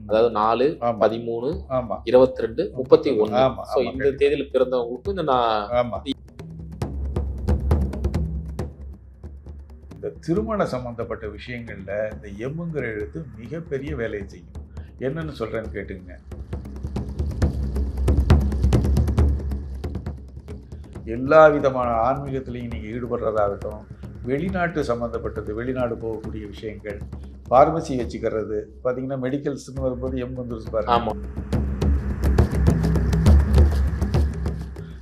அதாவது 4, 13, 22, 31. ஸோ இந்த தேதியில் பிறந்தவங்களுக்கும் இந்த இந்த திருமண சம்பந்தப்பட்ட விஷயங்கள்ல இந்த எம்முங்கிற எழுத்து மிகப்பெரிய வேலையை செய்யும். என்னன்னு சொல்றேன்னு கேட்டுங்க. எல்லா விதமான ஆன்மீகத்திலையும் நீங்க ஈடுபடுறதாகட்டும், வெளிநாட்டு சம்மந்தப்பட்டது, வெளிநாடு போகக்கூடிய விஷயங்கள், ஃபார்மசி வச்சுக்கிறது, பார்த்தீங்கன்னா மெடிக்கல்ஸ்னு வரும்போது எம் வந்துருச்சு பாருங்க.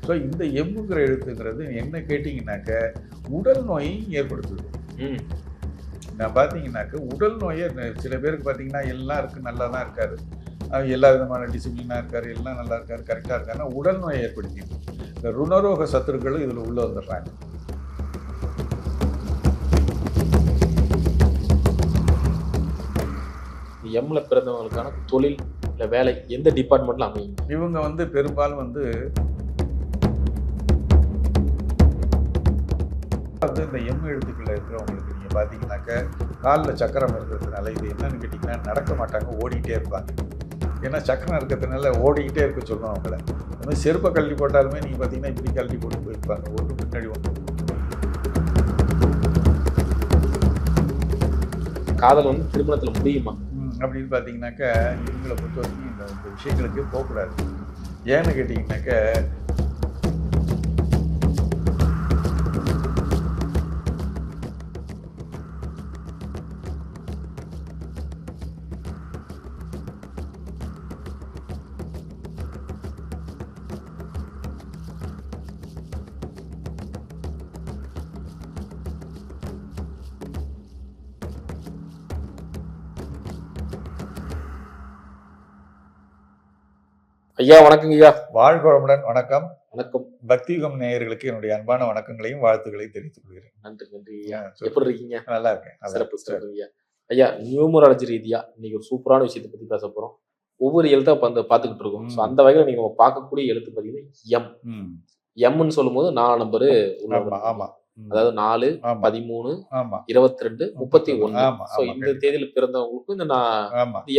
ஸோ இந்த எம்முங்கிற எழுத்துங்கிறது என்ன கேட்டிங்கனாக்க உடல் நோயை ஏற்படுத்துது. நான் பார்த்தீங்கன்னாக்க உடல் நோயை சில பேருக்கு பார்த்தீங்கன்னா எல்லாம் இருக்குது, நல்லா தான் இருக்காரு, எல்லா விதமான டிசிப்ளினாக இருக்கார், எல்லாம் நல்லா இருக்கார், கரெக்டாக இருக்காருன்னா உடல் நோயை ஏற்படுத்திது. இந்த ருணரோக சத்துருக்களும் இதில் உள்ளே வந்துடுறாங்க. எம்ல பிறந்தவங்களுக்கான தொழில் இல்லை வேலை எந்த டிபார்ட்மெண்ட்டில் அமையும்? இவங்க பெரும்பாலும் இந்த எம் எழுத்துக்களில் இருக்கிறவங்களுக்கு நீங்கள் பார்த்தீங்கன்னாக்க காலில் சக்கரம் இருக்கிறதுனால இது என்னன்னு கேட்டிங்கன்னா நடக்க மாட்டாங்க, ஓடிக்கிட்டே இருப்பாங்க. ஏன்னா சக்கரம் இருக்கிறதுனால ஓடிக்கிட்டே இருக்க சொல்லணும் அவங்கள. அந்த மாதிரி செருப்பை கழட்டி போட்டாலுமே நீங்கள் பார்த்தீங்கன்னா இப்படி கழட்டி போட்டு போயிருப்பாங்க, ஒன்று பின்னாடி ஒன்று. காதல் திருமணத்தில் முடியுமா அப்படின்னு பார்த்தீங்கன்னாக்க இவங்களை பொறுத்த வரைக்கும் இந்த விஷயங்களுக்கு போகக்கூடாது. ஏன்னு கேட்டிங்கனாக்க ஐயா வணக்கங்க ஐயா. வாழ்க வளமுடன். வணக்கம். வணக்கம். பக்தியுகம் நேயர்களுக்கு என்னுடைய அன்பான வணக்கங்களையும் வாழ்த்துக்களையும் தெரிவித்துக் கொள்கிறேன். நன்றி நன்றி ஐயா. எப்படி இருக்கீங்க? நல்லா இருக்கேன். சிறப்பு சிறப்பு ஐயா. ஐயா நியூமராலஜி ரீதியா இன்னைக்கு ஒரு சூப்பரான விஷயத்தை பத்தி பேச போறோம். ஒவ்வொரு எழுத்தா பார்த்துக்கிட்டு இருக்கோம். ஸோ அந்த வகையில் நீங்க பார்க்கக்கூடிய எழுத்து பார்த்தீங்கன்னா எம். எம்னு சொல்லும் போது 4 நம்பரு உள்ள. ஆமா. அதாவது 4, 13, 22, 31. ஸோ இந்த தேதியில பிறந்தவங்களுக்கும் இந்த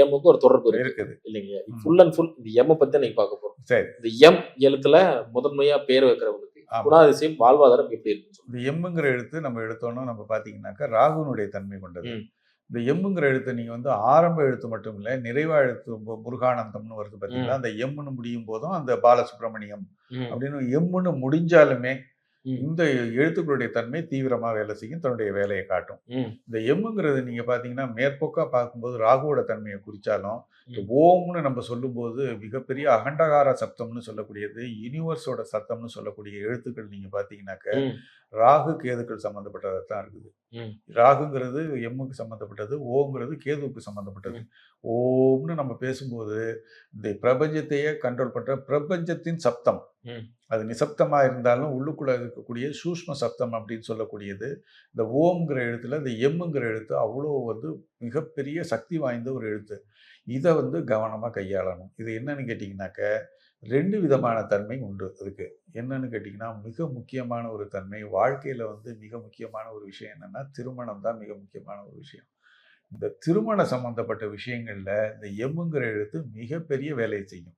எம்முக்கு ஒரு தொடர்பு இருக்குது இல்லைங்க. ஃபுல் அண்ட் ஃபுல் இந்த எம்மை பத்தி நீங்க பார்க்க போறோம். இந்த எம் எழுத்துல முதன்மையா பேர் வைக்கிறவங்களுக்கு குணாதிசயம் வாழ்வாதாரம் எப்படி இருக்கு? இந்த எம்முங்கிற எழுத்து நம்ம எடுத்தோம்னா நம்ம பாத்தீங்கன்னாக்கா ராகுனுடைய தன்மை கொண்டது. இந்த எம்முங்கிற எழுத்து நீங்க ஆரம்ப எழுத்து மட்டும் இல்ல, நிறைவா எழுத்து முருகானந்தம்னு வருது பாத்தீங்களா, அந்த எம்முன்னு முடியும் போதும் அந்த பாலசுப்ரமணியம் அப்படின்னு எம்முன்னு முடிஞ்சாலுமே இந்த எழுத்துக்களுடைய தன்மை தீவிரமா வேலை செய்யும், தன்னுடைய வேலையை காட்டும். இந்த எம்முங்கிறது நீங்க பாத்தீங்கன்னா மேற்போக்கா பார்க்கும்போது ராகுவோட தன்மையை குறிச்சாலும் இந்த ஓம்னு நம்ம சொல்லும் போது மிகப்பெரிய அகண்டகார சப்தம்னு சொல்லக்கூடியது, யூனிவர்ஸோட சத்தம்னு சொல்லக்கூடிய எழுத்துக்கள் நீங்க பாத்தீங்கன்னாக்க ராகு கேதுக்கள் சம்பந்தப்பட்டதான் இருக்குது. ராகுங்கிறது எம்முக்கு சம்பந்தப்பட்டது, ஓங்கிறது கேதுவுக்கு சம்பந்தப்பட்டது. ஓம்னு நம்ம பேசும்போது இந்த பிரபஞ்சத்தையே கண்ட்ரோல் பண்ற பிரபஞ்சத்தின் சப்தம், அது நிசப்தமா இருந்தாலும் உள்ளுக்குள்ள இருக்கக்கூடிய சூஷ்ம சப்தம் அப்படின்னு சொல்லக்கூடியது. இந்த ஓம்ங்கிற எழுத்துல இந்த எம்முங்கிற எழுத்து அவ்வளோ மிகப்பெரிய சக்தி வாய்ந்த ஒரு எழுத்து. இதை கவனமா கையாளணும். இது என்னன்னு கேட்டிங்கனாக்க 2 விதமான தன்மை உண்டு. அதுக்கு என்னன்னு கேட்டிங்கன்னா மிக முக்கியமான ஒரு தன்மை வாழ்க்கையில மிக முக்கியமான ஒரு விஷயம் என்னன்னா திருமணம் தான் மிக முக்கியமான ஒரு விஷயம். இந்த திருமண சம்பந்தப்பட்ட விஷயங்கள்ல இந்த எம்முங்கிற எழுத்து மிகப்பெரிய வேலையை செய்யும்.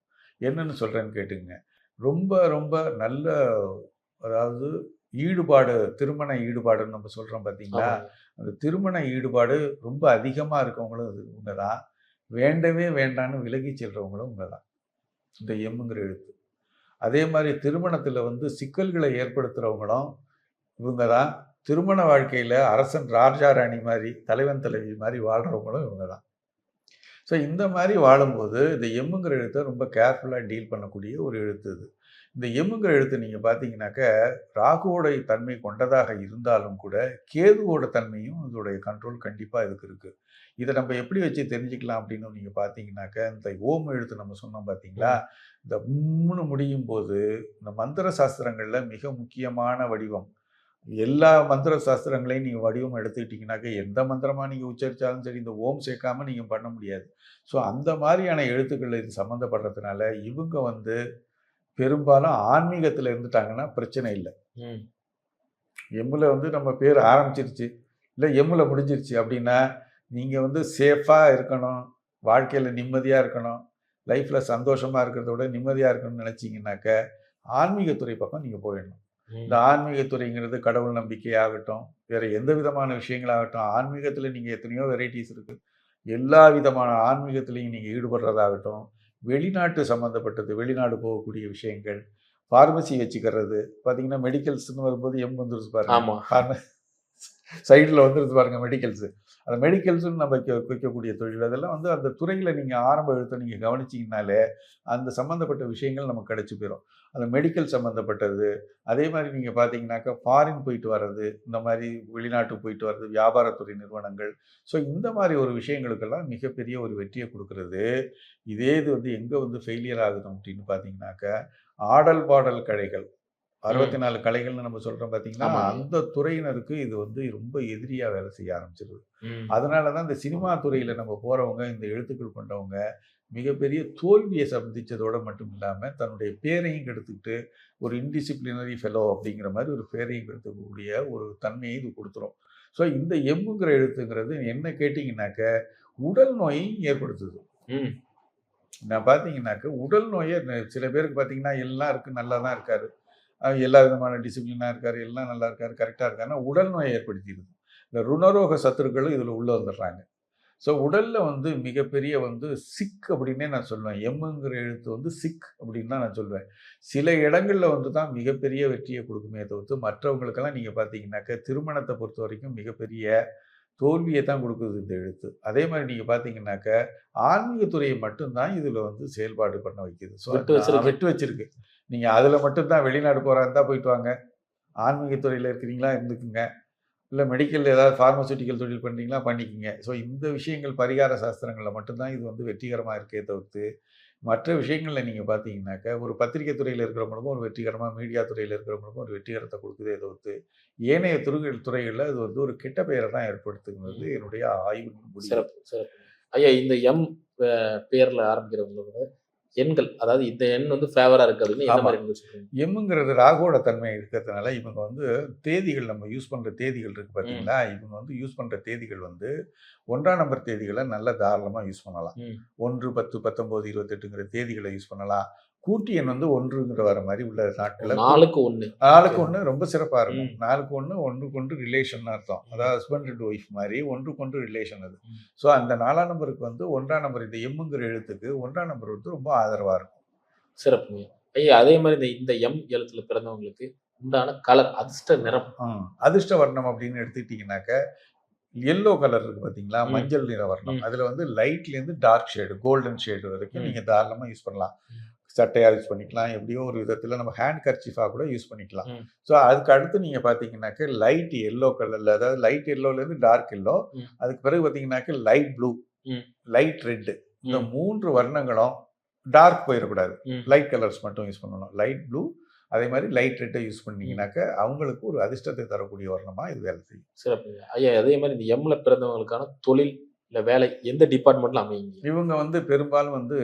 என்னன்னு சொல்றேன்னு கேட்டுங்க. ரொம்ப ரொம்ப நல்ல, அதாவது ஈடுபாடு, திருமண ஈடுபாடுன்னு நம்ம சொல்றோம் பார்த்தீங்களா, அந்த திருமண ஈடுபாடு ரொம்ப அதிகமாக இருக்கவங்களும் இவங்கதான். வேண்டவே வேண்டான்னு விலகி செல்றவங்களும் இவங்கதான் இந்த எம்முங்கிற எழுத்து. அதே மாதிரி திருமணத்தில் சிக்கல்களை ஏற்படுத்துகிறவங்களும் இவங்க தான். திருமண வாழ்க்கையில் அரசன் ராஜா ராணி மாதிரி, தலைவன் தலைவி மாதிரி வாழ்கிறவங்களும் இவங்க தான். ஸோ இந்த மாதிரி வாழும்போது இந்த எம்முங்கிற எழுத்தை ரொம்ப கேர்ஃபுல்லாக டீல் பண்ணக்கூடிய ஒரு எழுத்து இது. இந்த எம்முங்கிற எழுத்து நீங்கள் பார்த்தீங்கன்னாக்க ராகுவோட தன்மை கொண்டதாக இருந்தாலும் கூட கேதுவோட தன்மையும் இதோடைய கண்ட்ரோல் கண்டிப்பாக இதுக்கு இருக்குது. இதை நம்ம எப்படி வச்சு தெரிஞ்சுக்கலாம் அப்படின்னு நீங்கள் பார்த்தீங்கன்னாக்க இந்த ஓம் எழுத்து நம்ம சொன்னோம் பார்த்தீங்களா, இந்த மூணு முடியும் போது இந்த மந்திர சாஸ்திரங்களில் மிக முக்கியமான வடிவம். எல்லா மந்திர சாஸ்திரங்களையும் நீங்கள் வடிவம் எடுத்துக்கிட்டிங்கனாக்க எந்த மந்திரமாக நீங்கள் உச்சரித்தாலும் சரி இந்த ஓம் சேர்க்காமல் நீங்கள் பண்ண முடியாது. ஸோ அந்த மாதிரியான எழுத்துக்கள் இது சம்மந்தப்படுறதுனால இவங்க பெரும்பாலும் ஆன்மீகத்தில் இருந்துட்டாங்கன்னா பிரச்சனை இல்லை. எம்மில் நம்ம பேர் ஆரம்பிச்சிருச்சு இல்லை எம்மில் முடிஞ்சிருச்சு அப்படின்னா நீங்கள் சேஃபாக இருக்கணும், வாழ்க்கையில் நிம்மதியாக இருக்கணும், லைஃப்பில் சந்தோஷமாக இருக்கிறத விட நிம்மதியாக இருக்கணும்னு நினச்சிங்கனாக்க ஆன்மீகத்துறை பக்கம் நீங்கள் போயிடணும். இந்த ஆன்மீகத்துறைங்கிறது கடவுள் நம்பிக்கையாகட்டும், வேறு எந்த விதமான விஷயங்களாகட்டும், ஆன்மீகத்தில் நீங்கள் எத்தனையோ வெரைட்டிஸ் இருக்குது. எல்லா விதமான ஆன்மீகத்திலையும் நீங்கள் ஈடுபடுறதாகட்டும், வெளிநாட்டு சம்மந்தப்பட்டது, வெளிநாடு போகக்கூடிய விஷயங்கள், ஃபார்மசி வச்சுக்கிறது. பார்த்தீங்கன்னா மெடிக்கல்ஸ்னு வரும்போது வந்துருச்சு பாருங்க, சைடில் வந்துருது பாருங்க மெடிக்கல்ஸு. அந்த மெடிக்கல்ஸுன்னு நம்ம வைக்கக்கூடிய தொழில், அதெல்லாம் வந்து அந்த துறையில் நீங்கள் ஆரம்ப எழுத்தை நீங்கள் கவனிச்சிங்கனாலே அந்த சம்மந்தப்பட்ட விஷயங்கள் நமக்கு கிடச்சி போயிடும். அந்த மெடிக்கல் சம்மந்தப்பட்டது, அதே மாதிரி நீங்கள் பார்த்தீங்கன்னாக்கா ஃபாரின் போயிட்டு வர்றது, இந்த மாதிரி வெளிநாட்டுக்கு போயிட்டு வர்றது, வியாபாரத்துறை நிறுவனங்கள். ஸோ இந்த மாதிரி ஒரு விஷயங்களுக்கெல்லாம் மிகப்பெரிய ஒரு வெற்றியை கொடுக்குறது. இதே இது வந்து எங்கே வந்து ஃபெயிலியர் ஆகுது அப்படின்னு பார்த்தீங்கன்னாக்கா, ஆடல் பாடல் கலைகள், 64 கலைகள்னு நம்ம சொல்றோம் பார்த்தீங்கன்னா, அந்த துறையினருக்கு இது வந்து ரொம்ப எதிரியா வேலை செய்ய ஆரம்பிச்சிருது. அதனால தான் இந்த சினிமா துறையில நம்ம போறவங்க, இந்த எழுத்துக்கள் கொண்டவங்க மிகப்பெரிய தோல்வியை சந்திச்சதோட மட்டும் இல்லாம தன்னுடைய பேரையும் கெடுத்துக்கிட்டு ஒரு இன்டிசிப்ளினரி ஃபெலோ அப்படிங்கிற மாதிரி ஒரு பேரையும் கெடுத்துக்கூடிய ஒரு தன்மையை இது கொடுத்துரும். ஸோ இந்த எம்முங்கிற எழுத்துங்கிறது என்ன கேட்டிங்கனாக்க உடல் நோயை ஏற்படுத்துது. நான் பார்த்தீங்கன்னாக்க உடல் நோயை சில பேருக்கு பார்த்தீங்கன்னா எல்லாம் இருக்கு, நல்லா தான் இருக்காரு, எல்லா விதமான டிசிப்ளினாக இருக்கார், எல்லாம் நல்லா இருக்கார், கரெக்டாக இருக்காருன்னா உடல் நோயை ஏற்படுத்திடுது. இந்த ருணரோக சத்துருக்களும் இதில் உள்ளே வந்துடுறாங்க. ஸோ உடலில் வந்து மிகப்பெரிய வந்து சிக் அப்படின்னே நான் சொல்லுவேன். எம்முங்கிற எழுத்து வந்து சிக் அப்படின்னு தான் நான் சொல்லுவேன். சில இடங்களில் வந்து தான் மிகப்பெரிய வெற்றியை கொடுக்குமே தவிர்த்து மற்றவங்களுக்கெல்லாம் நீங்கள் பார்த்தீங்கன்னாக்க திருமணத்தை பொறுத்த வரைக்கும் மிகப்பெரிய தோல்வியை தான் கொடுக்குது இந்த எழுத்து. அதே மாதிரி நீங்கள் பார்த்தீங்கன்னாக்க ஆன்மீகத்துறையை மட்டும்தான் இதில் வந்து செயல்பாடு பண்ண வைக்குது. ஸோ விட்டு வச்சிருக்கு. நீங்கள் அதில் மட்டும்தான் வெளிநாடு போகிறா இருந்தால் போயிட்டு வாங்க, ஆன்மீகத்துறையில் இருக்கிறீங்களா இருந்துக்குங்க, இல்லை மெடிக்கல் ஏதாவது ஃபார்மசூட்டிக்கல் தொழில் பண்ணுறீங்களா பண்ணிக்கிங்க. ஸோ இந்த விஷயங்கள் பரிகார சாஸ்திரங்களில் மட்டும்தான் இது வந்து வெற்றிகரமாக இருக்கே தவிர்த்து மற்ற விஷயங்களில் நீங்கள் பார்த்தீங்கன்னாக்க ஒரு பத்திரிகை துறையில் இருக்கிறவங்களுக்கும் ஒரு வெற்றிகரமாக, மீடியா துறையில் இருக்கிறவங்களுக்கும் ஒரு வெற்றிகரத்தை கொடுக்குதே தவிர்த்து ஏனைய துறைகளில் அது வந்து ஒரு கெட்ட பெயரை தான் ஏற்படுத்துங்கிறது என்னுடைய ஆய்வின் முடிவு. சிறப்பு சிறப்பு ஐயா. இந்த எம் பேரில் ஆரம்பிக்கிறவங்களோட எண்கள், அதாவது இந்த எண் வந்து ஃபேவரா இருக்கு அப்படின்னு என்ன மாதிரி சொல்றீங்க? எம்முங்கிறது ராகுவோட தன்மை இருக்கிறதுனால இவங்க வந்து தேதிகள், நம்ம யூஸ் பண்ற தேதிகள் இருக்கு பார்த்தீங்களா, இவங்க வந்து யூஸ் பண்ற தேதிகள் வந்து 1ஆம் நம்பர் தேதிகளை நல்ல தாராளமா யூஸ் பண்ணலாம். 1, 10, 19, 28ங்கிற தேதிகளை யூஸ் பண்ணலாம். கூட்டி எண் வந்து 1ங்கிற வர மாதிரி உள்ள நாட்களில் 4க்கு 1 ரொம்ப சிறப்பாக இருக்கும். 4க்கு 1 ஒன்றுக்கு ஒன்று ரிலேஷன் அர்த்தம். அதாவது ஹஸ்பண்ட் அண்ட் ஒய்ஃப் மாதிரி ஒன்றுக்கு ஒன்று ரிலேஷன் அது. ஸோ அந்த 4ஆம் நம்பருக்கு வந்து 1ஆம் நம்பர், இந்த எம்முங்கிற எழுத்துக்கு 1ஆம் நம்பர் வந்து ரொம்ப ஆதரவாக இருக்கும். சிறப்புங்க ஐயா. அதே மாதிரி இந்த எம் எழுத்துல பிறந்தவங்களுக்கு உண்டான கலர், அதிர்ஷ்ட நிறம், அதிர்ஷ்ட வர்ணம் அப்படின்னு எடுத்துக்கிட்டீங்கன்னாக்க எல்லோ கலர் இருக்கு பார்த்தீங்களா, மஞ்சள் நிற வர்ணம். அதில் வந்து லைட்லேருந்து டார்க் ஷேடு, கோல்டன் ஷேடு வரைக்கும் நீங்கள் தாராளமாக யூஸ் பண்ணலாம். சட்டையாக யூஸ் பண்ணிக்கலாம், எப்படியோ ஒரு விதத்தில் நம்ம ஹேண்ட் கர்ச்சீஃபாக கூட யூஸ் பண்ணிக்கலாம். ஸோ அதுக்கு அடுத்து நீங்கள் பார்த்தீங்கன்னாக்க லைட் எல்லோ கலரில், அதாவது லைட் எல்லோலேருந்து டார்க் எல்லோ, அதுக்கு பிறகு பார்த்தீங்கன்னாக்க லைட் ப்ளூ, லைட் ரெட்டு, இந்த 3 வர்ணங்களும் டார்க் போயிடக்கூடாது. லைட் கலர்ஸ் மட்டும் யூஸ் பண்ணணும். லைட் ப்ளூ, அதே மாதிரி லைட் ரெட்டை யூஸ் பண்ணீங்கன்னாக்க அவங்களுக்கு ஒரு அதிர்ஷ்டத்தை தரக்கூடிய வர்ணமாக இது வேலை செய்யும். சிறப்புங்க ஐயா. அதே மாதிரி இந்த எம்ல பிறந்தவங்களுக்கான தொழில் இல்லை வேலை எந்த டிபார்ட்மெண்ட்ல அமையுங்க? இவங்க வந்து பெரும்பாலும் வந்து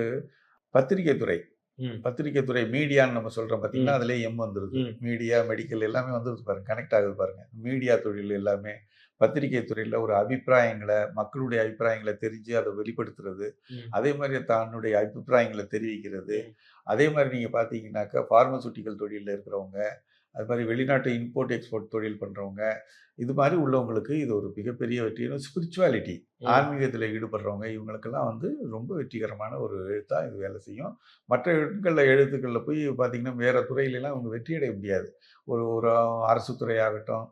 பத்திரிகை துறை, மீடியான்னு நம்ம சொல்றோம் பார்த்தீங்கன்னா, அதுலேயே எம் வந்துருது. மீடியா, மெடிக்கல் எல்லாமே வந்துருது பாருங்க, கனெக்ட் ஆகுது பாருங்க. மீடியா தொழில் எல்லாமே பத்திரிகை துறையில் ஒரு அபிப்பிராயங்களை, மக்களுடைய அபிப்பிராயங்களை தெரிஞ்சு அதை வெளிப்படுத்துறது, அதே மாதிரி தன்னுடைய அபிப்பிராயங்களை தெரிவிக்கிறது. அதே மாதிரி நீங்கள் பார்த்தீங்கன்னாக்கா ஃபார்மசூட்டிக்கல் தொழிலில் இருக்கிறவங்க, அது மாதிரி வெளிநாட்டு இம்போர்ட் எக்ஸ்போர்ட் தொழில் பண்ணுறவங்க, இது மாதிரி உள்ளவங்களுக்கு இது ஒரு மிகப்பெரிய வெற்றி. ஸ்பிரிச்சுவாலிட்டி, ஆன்மீகத்தில் ஈடுபடுறவங்க, இவங்களுக்கெல்லாம் வந்து ரொம்ப வெற்றிகரமான ஒரு எழுத்தாக இது வேலை செய்யும். மற்ற எழுத்துக்களில் போய் பார்த்தீங்கன்னா வேறு துறையிலலாம் இவங்க வெற்றியடைய முடியாது. ஒரு அரசு துறையாகட்டும்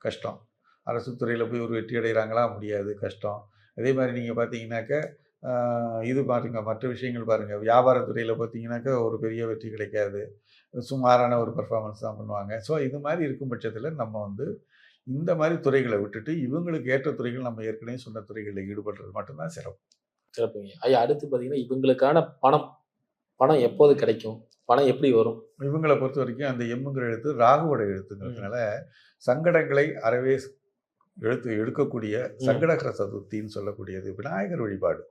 கஷ்டம், அரசு துறையில் போய் ஒரு வெற்றி அடைகிறாங்களா, முடியாது, கஷ்டம். அதே மாதிரி நீங்கள் பார்த்தீங்கன்னாக்க இது பாருங்க, மற்ற விஷயங்கள் பாருங்கள், வியாபாரத்துறையில் பார்த்தீங்கன்னாக்கா ஒரு பெரிய வெற்றி கிடைக்காது, சுமாரான ஒரு பர்ஃபார்மன்ஸ் தான் பண்ணுவாங்க. ஸோ இது மாதிரி இருக்கும் பட்சத்தில் நம்ம வந்து இந்த மாதிரி துறைகளை விட்டுட்டு இவங்களுக்கு ஏற்ற துறைகள், நம்ம ஏற்கனவே சொன்ன துறைகளில் ஈடுபடுறது மட்டும்தான் சிறப்பு. சிறப்புங்க ஐயா. அடுத்து பார்த்தீங்கன்னா இவங்களுக்கான பணம் எப்போது கிடைக்கும், பணம் எப்படி வரும்? இவங்களை பொறுத்த வரைக்கும் அந்த எம்முங்கிற எழுத்து ராகுவோட எழுத்துங்கிறதுனால சங்கடங்களை அறவே எடுக்கக்கூடிய சங்கடகர சதுர்த்தின்னு சொல்லக்கூடியது விநாயகர் வழிபாடு.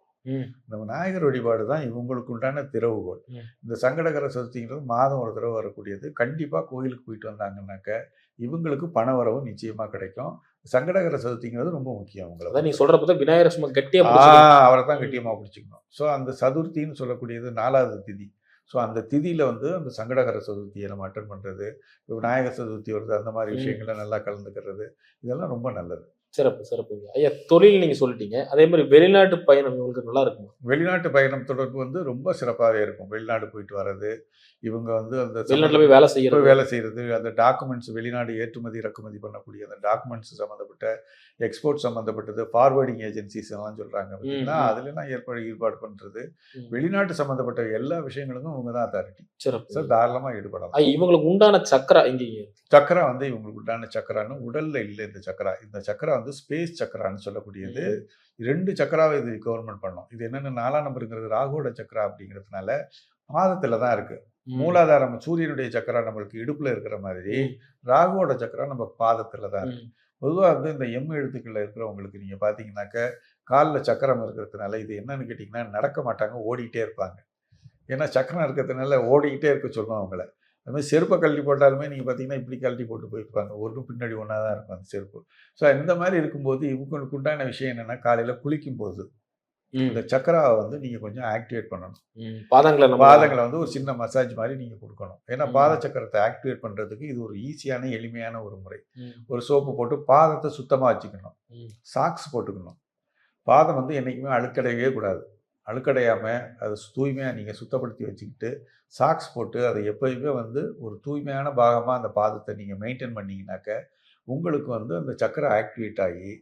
இந்த விநாயகர் வழிபாடு தான் இவங்களுக்கு உண்டான திறவுகோல். இந்த சங்கடகர சதுர்த்திங்கிறது மாதம் ஒரு தடவை வரக்கூடியது. கண்டிப்பாக கோயிலுக்கு போயிட்டு வந்தாங்கன்னாக்க இவங்களுக்கு பண வரவு நிச்சயமாக கிடைக்கும். சங்கடகர சதுர்த்திங்கிறது ரொம்ப முக்கியம் அதான் உங்களுக்கு. நீங்க சொல்றப்ப விநாயகர் சும்மா கட்டியா பிடிச்சிருக்கீங்க. அவரை தான் கட்டியமாக பிடிச்சிக்கணும். ஸோ அந்த சதுர்த்தின்னு சொல்லக்கூடியது 4வது திதி. ஸோ அந்த திதியில் வந்து அந்த சங்கடகர சதுர்த்தியை நம்ம அட்டன் பண்ணுறது, விநாயகர் சதுர்த்தி வருது, அந்த மாதிரி விஷயங்களை நல்லா கலந்துக்கிறது, இதெல்லாம் ரொம்ப நல்லது. சிறப்பு சிறப்புங்க ஐயா. தொழில் நீங்க சொல்லிட்டீங்க, அதே மாதிரி வெளிநாட்டு பயணம் உங்களுக்கு நல்லா இருக்குமா? வெளிநாட்டு பயணம் தொடர்பு வந்து ரொம்ப சிறப்பாகவே இருக்கும். வெளிநாடு போயிட்டு வர்றது, இவங்க வந்து அந்த வெளிநாட்டுல போய் வேலை செய்யறது, வேலை செய்கிறது, அந்த டாக்குமெண்ட்ஸ் வெளிநாடு ஏற்றுமதி இறக்குமதி பண்ணக்கூடிய அந்த டாக்குமெண்ட்ஸ் சம்மந்தப்பட்ட எக்ஸ்போர்ட் சம்மந்தப்பட்டது, ஃபார்வர்டிங் ஏஜென்சிஸ் எல்லாம் சொல்கிறாங்க பார்த்தீங்களா, அதுலலாம் ஈடுபாடு பண்ணுறது, வெளிநாட்டு சம்மந்தப்பட்ட எல்லா விஷயங்களுக்கும் இவங்க தான் அத்தாரிட்டி. சிறப்பு. சார் தாராளமாக ஈடுபடலாம். இவங்களுக்கு உண்டான சக்கரா இங்கே சக்கரா வந்து இவங்களுக்கு உண்டான சக்கரான்னு உடல்ல இல்லை. இந்த சக்கரா வந்து ஸ்பேஸ் சக்கரான்னு சொல்லக்கூடியது. 2 சக்கராவை இது கவர்மெண்ட் பண்ணும். இது என்னென்ன 4ஆம் நம்பருங்கிறது ராகுவோட சக்கரா அப்படிங்கிறதுனால பாதத்துல தான் இருக்கு. மூலாதாரம் சூரியனுடைய சக்கரா நம்மளுக்கு இடுப்புல இருக்கிற மாதிரி ராகுவோட சக்கரா நம்ம பாதத்துல தான் இருக்கு. பொதுவாக வந்து இந்த எம் எழுத்துக்களில் இருக்கிறவங்களுக்கு நீங்கள் பார்த்தீங்கன்னாக்க காலில் சக்கரம் இருக்கிறதுனால இது என்னன்னு கேட்டிங்கன்னா நடக்க மாட்டாங்க, ஓடிக்கிட்டே இருப்பாங்க. ஏன்னா சக்கரம் இருக்கிறதுனால ஓடிக்கிட்டே இருக்க சொல்லணும் அவங்கள. அது மாதிரி செருப்பை கழட்டி போட்டாலுமே நீங்கள் பார்த்தீங்கன்னா இப்படி கழட்டி போட்டு போயிருப்பாங்க, ஒன்றும் பின்னாடி ஒன்றா தான் இருக்கும் அந்த செருப்பு. ஸோ இந்த மாதிரி இருக்கும்போது இவங்களுக்கு உண்டான விஷயம் என்னென்னா காலையில் குளிக்கும் போது இந்த சக்கராவை வந்து நீங்கள் கொஞ்சம் ஆக்டிவேட் பண்ணணும். பாதங்களை வந்து ஒரு சின்ன மசாஜ் மாதிரி நீங்கள் கொடுக்கணும். ஏன்னா பாத சக்கரத்தை ஆக்டிவேட் பண்ணுறதுக்கு இது ஒரு ஈஸியான எளிமையான ஒரு முறை. ஒரு சோப்பு போட்டு பாதத்தை சுத்தமாக வச்சுக்கணும், சாக்ஸ் போட்டுக்கணும். பாதம் வந்து என்றைக்குமே அழுக்கடையவே கூடாது. அழுக்கடையாமல் அதை தூய்மையாக நீங்கள் சுத்தப்படுத்தி வச்சுக்கிட்டு சாக்ஸ் போட்டு அதை எப்போயுமே வந்து ஒரு தூய்மையான பாகமாக அந்த பாதத்தை நீங்கள் மெயின்டைன் பண்ணிங்கனாக்க உங்களுக்கு வந்து அந்த சக்கரை ஆக்டிவேட் ஆகி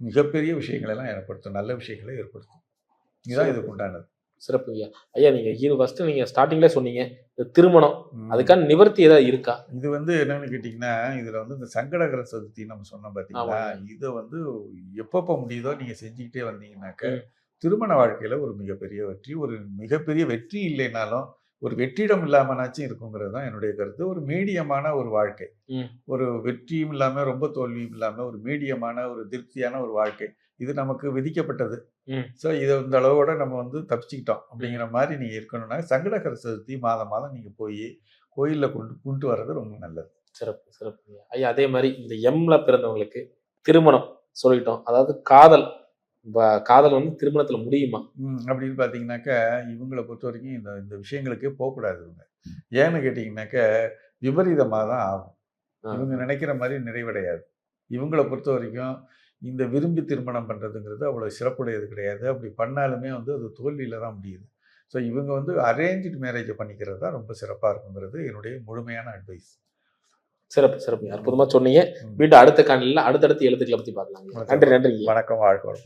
மிகப்பெரிய விஷயங்களெல்லாம் ஏற்படுத்தும், நல்ல விஷயங்களை ஏற்படுத்தும். இதுதான் இதுக்கு உண்டானது. சிறப்பு ஐயா. ஐயா நீங்க இது ஃபர்ஸ்ட் நீங்க ஸ்டார்டிங்ல சொன்னீங்க திருமணம், அதுக்கான நிவர்த்தி ஏதாவது இருக்கா? இது வந்து என்னன்னு கேட்டீங்கன்னா, இதுல வந்து இந்த சங்கடகர சதுர்த்தி நம்ம சொன்னோம் பார்த்தீங்களா, இதை வந்து எப்பப்போ முடியுதோ நீங்க செஞ்சுக்கிட்டே வந்தீங்கன்னாக்க திருமண வாழ்க்கையில ஒரு மிகப்பெரிய வெற்றி இல்லைனாலும் ஒரு வெற்றிடம் இல்லாமனாச்சும் இருக்குங்கிறது தான் என்னுடைய கருத்து. ஒரு மீடியமான ஒரு வாழ்க்கை, ஒரு வெற்றியும் இல்லாம ரொம்ப தோல்வியும் இல்லாம ஒரு மீடியமான ஒரு திருப்தியான ஒரு வாழ்க்கை, இது நமக்கு விதிக்கப்பட்டது. ஸோ இதை இந்த அளவோட நம்ம வந்து தப்பிச்சுக்கிட்டோம் அப்படிங்கிற மாதிரி நீங்க இருக்கணும்னா சங்கடகர சதுர்த்தி மாதம் நீங்க போய் கோயிலில் கொண்டு வர்றது ரொம்ப நல்லது. சிறப்பு சிறப்பு ஐயா. அதே மாதிரி இந்த எம்ல பிறந்தவங்களுக்கு திருமணம் சொல்லிட்டோம், அதாவது காதல் வந்து திருமணத்துல முடியுமா அப்படின்னு பார்த்தீங்கன்னாக்க இவங்களை பொறுத்த வரைக்கும் இந்த விஷயங்களுக்கே போகக்கூடாது. இவங்க ஏன்னு கேட்டிங்கனாக்க விபரீதமாக தான் ஆகும். இவங்க நினைக்கிற மாதிரி நிறைவடையாது. இவங்களை பொறுத்த வரைக்கும் இந்த விரும்பி திருமணம் பண்ணுறதுங்கிறது அவ்வளோ சிறப்புடையது கிடையாது. அப்படி பண்ணாலுமே வந்து அது தோல்வியில் தான் முடியுது. ஸோ இவங்க வந்து அரேஞ்சு மேரேஜை பண்ணிக்கிறது தான் ரொம்ப சிறப்பாக இருக்குங்கிறது என்னுடைய முழுமையான அட்வைஸ். சிறப்பு சிறப்பு, அற்புதமாக சொன்னீங்க. மீண்டும் அடுத்த காணொளியில் அடுத்தடுத்து எழுத்துக்களை பற்றி பார்க்கலாம். நன்றி நன்றி. வணக்கம், வாழ்க்கை.